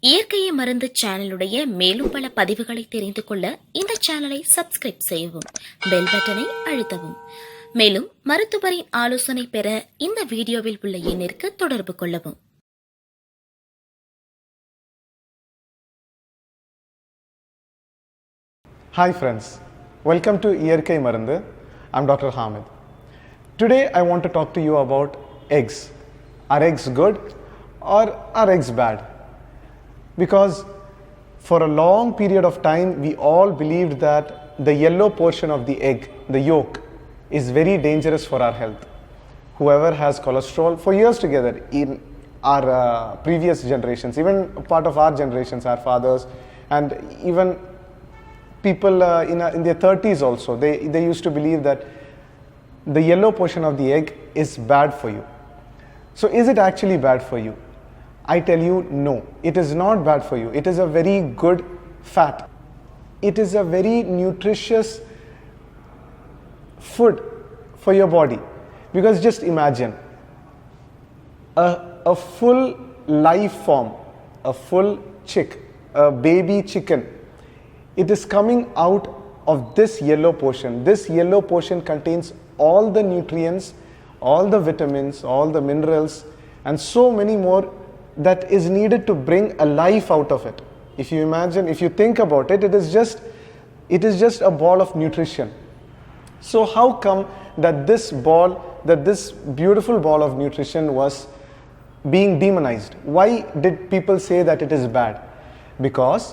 இயற்கையை மருந்து சேனலுடைய மேலும் பல பதிவுகளை தெரிந்து கொள்ள இந்த சேனலை சப்ஸ்கிரைப் செய்யவும், பெல் பட்டனை அழுத்தவும். மேலும் மருத்துவரின் ஆலோசனை பெற இந்த வீடியோவில் உள்ள எண்ணிற்கு தொடர்பு கொள்ளவும். Hi friends, welcome to iyarkaiye marundhu. I'm Dr. Hamid. Today I want to talk to you about eggs. Are eggs good or are eggs bad? Because for a long period of time we all believed that the yellow portion of the egg, the yolk, is very dangerous for our health. Whoever has cholesterol, for years together in our previous generations, even part of our generations, our fathers, and even people in their 30s also, they used to believe that the yellow portion of the egg is bad for you. So is it actually bad for you? I tell you, no, it is not bad for you. It is a very good fat. It is a very nutritious food for your body. Because just imagine a full life form, a full chick, a baby chicken. It is coming out of this yellow portion. This yellow portion contains all the nutrients, all the vitamins, all the minerals, and so many more that is needed to bring a life out of it. If you imagine, if you think about it, it is just a ball of nutrition. So how come that this beautiful ball of nutrition was being demonized? Why did people say that it is bad? Because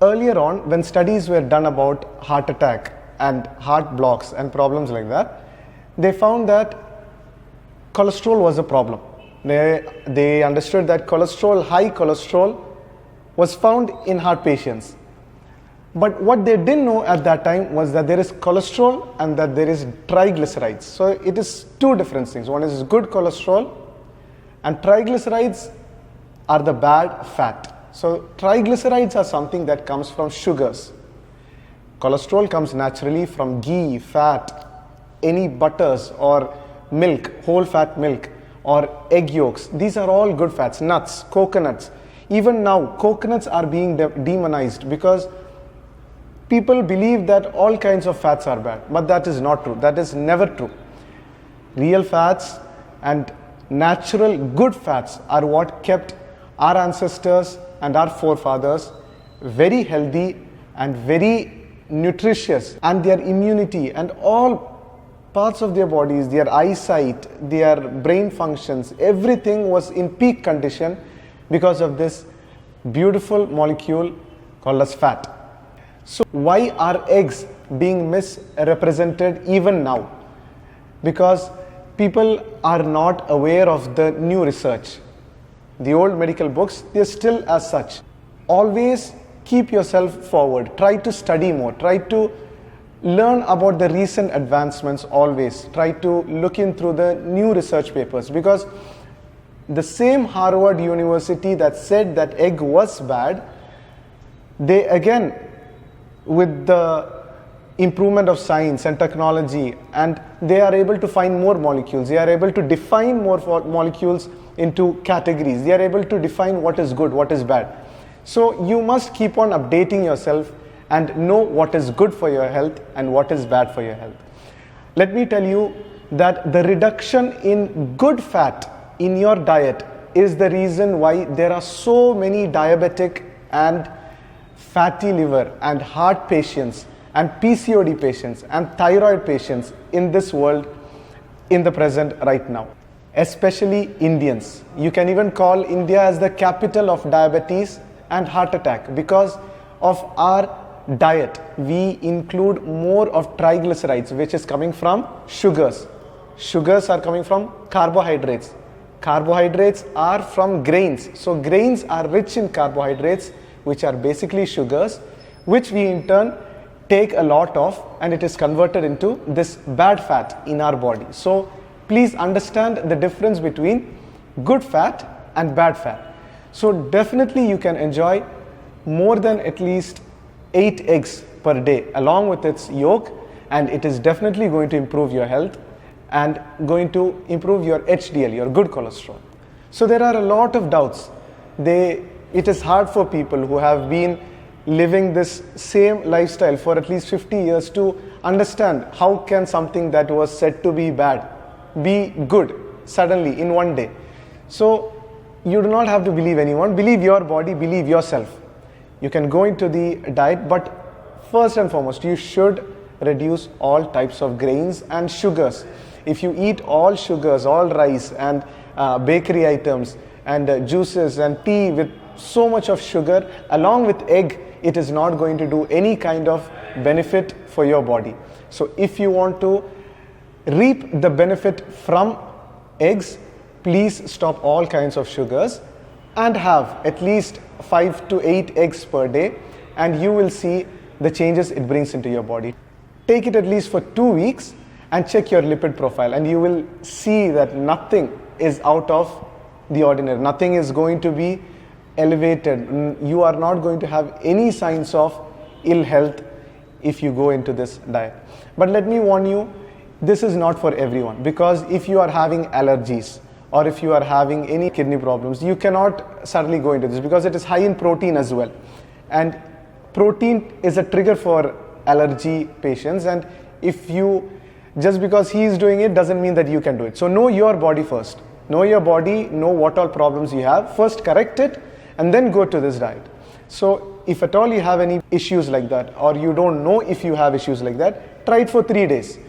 earlier on, when studies were done about heart attack and heart blocks and problems like that, they found that cholesterol was a problem. They understood that high cholesterol was found in heart patients. But what they didn't know at that time was that there is cholesterol and that there is triglycerides. So it is two different things. One is good cholesterol and triglycerides are the bad fat. So triglycerides are something that comes from sugars. Cholesterol comes naturally from ghee, fat, any butters or milk, whole fat milk, or egg yolks. These are all good fats. Nuts, coconuts. Even now, coconuts are being demonized because people believe that all kinds of fats are bad. But that is not true. That is never true. Real fats and natural good fats are what kept our ancestors and our forefathers very healthy and very nutritious, and their immunity and all parts of their bodies, their eyesight, their brain functions, everything was in peak condition because of this beautiful molecule called as fat. So why are eggs being misrepresented even now? Because people are not aware of the new research. The old medical books, they're still as such. Always keep yourself forward. Try to study more. Try to learn about the recent advancements always. Try to look in through the new research papers, because the same Harvard University that said that egg was bad, they again, with the improvement of science and technology, and they are able to find more molecules. They are able to define more molecules into categories. They are able to define what is good, what is bad. So you must keep on updating yourself and know what is good for your health and what is bad for your health. Let me tell you that the reduction in good fat in your diet is the reason why there are so many diabetic and fatty liver and heart patients and PCOD patients and thyroid patients in this world in the present right now. Especially Indians. You can even call India as the capital of diabetes and heart attack because of our diet. We include more of triglycerides, which is coming from sugars. Sugars are coming from carbohydrates. Carbohydrates are from grains. So grains are rich in carbohydrates, which are basically sugars, which we in turn take a lot of, and it is converted into this bad fat in our body. So please understand the difference between good fat and bad fat. So definitely you can enjoy more than at least 8 eggs per day along with its yolk, and it is definitely going to improve your health and going to improve your HDL, your good cholesterol. So there are a lot of doubts it is hard for people who have been living this same lifestyle for at least 50 years to understand how can something that was said to be bad be good suddenly in one day. So you do not have to believe anyone. Believe your body, believe yourself. You can go into the diet, but first and foremost, you should reduce all types of grains and sugars. If you eat all sugars, all rice and bakery items and juices and tea with so much of sugar along with egg, it is not going to do any kind of benefit for your body. So if you want to reap the benefit from eggs, please stop all kinds of sugars and have at least 5 to 8 eggs per day, and you will see the changes it brings into your body. Take it at least for 2 weeks and check your lipid profile, and you will see that nothing is out of the ordinary. Nothing is going to be elevated. You are not going to have any signs of ill health if you go into this diet. But let me warn you, this is not for everyone, because if you are having allergies or if you are having any kidney problems, you cannot suddenly go into this because it is high in protein as well. And protein is a trigger for allergy patients, and if you, just because he is doing it doesn't mean that you can do it. So know your body first. Know your body, know what all problems you have. First correct it and then go to this diet. So if at all you have any issues like that, or you don't know if you have issues like that, try it for 3 days.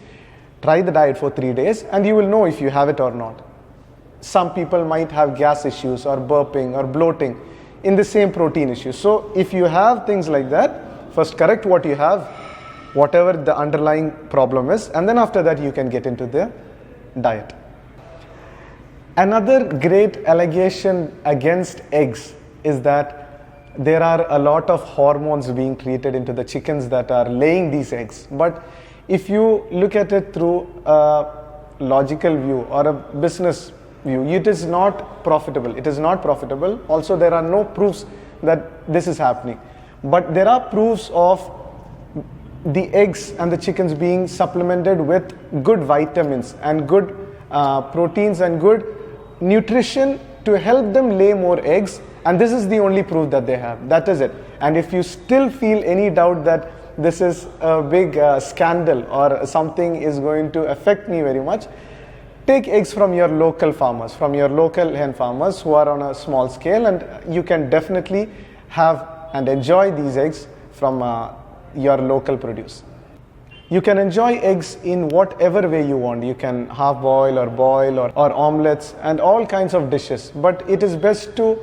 Try the diet for 3 days and you will know if you have it or not. Some people might have gas issues or burping or bloating in the same protein issue. So if you have things like that, first correct what you have, whatever the underlying problem is, and then after that you can get into the diet. Another great allegation against eggs is that there are a lot of hormones being created into the chickens that are laying these eggs. But if you look at it through a logical view or a business view, it is not profitable. It is not profitable. Also, there are no proofs that this is happening. But there are proofs of the eggs and the chickens being supplemented with good vitamins and good proteins and good nutrition to help them lay more eggs, and this is the only proof that they have. That is it. And if you still feel any doubt that this is a big scandal or something is going to affect me very much, take eggs from your local farmers, from your local hen farmers who are on a small scale, and you can definitely have and enjoy these eggs from your local produce. You can enjoy eggs in whatever way you want. You can half boil or omelets and all kinds of dishes. But it is best to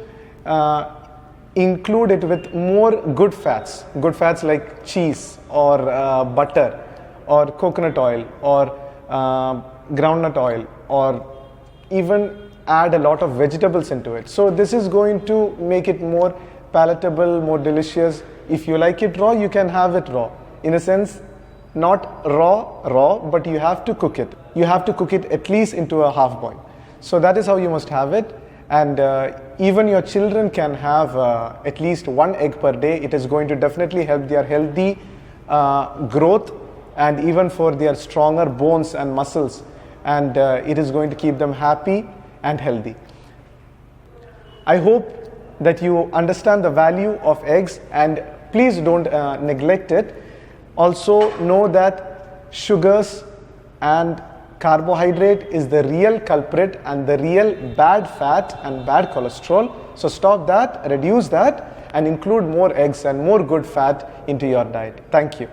include it with more good fats. Good fats like cheese or butter or coconut oil or groundnut oil, or even add a lot of vegetables into it. So this is going to make it more palatable, more delicious. If you like it raw, you can have it raw. In a sense, not raw, but you have to cook it. You have to cook it at least into a half boil. So that is how you must have it. And even your children can have at least 1 egg per day. It is going to definitely help their healthy growth and even for their stronger bones and muscles. And it is going to keep them happy and healthy. I hope that you understand the value of eggs, and please don't neglect it. Also know that sugars and carbohydrate is the real culprit and the real bad fat and bad cholesterol. So stop that, reduce that, and include more eggs and more good fat into your diet. Thank you.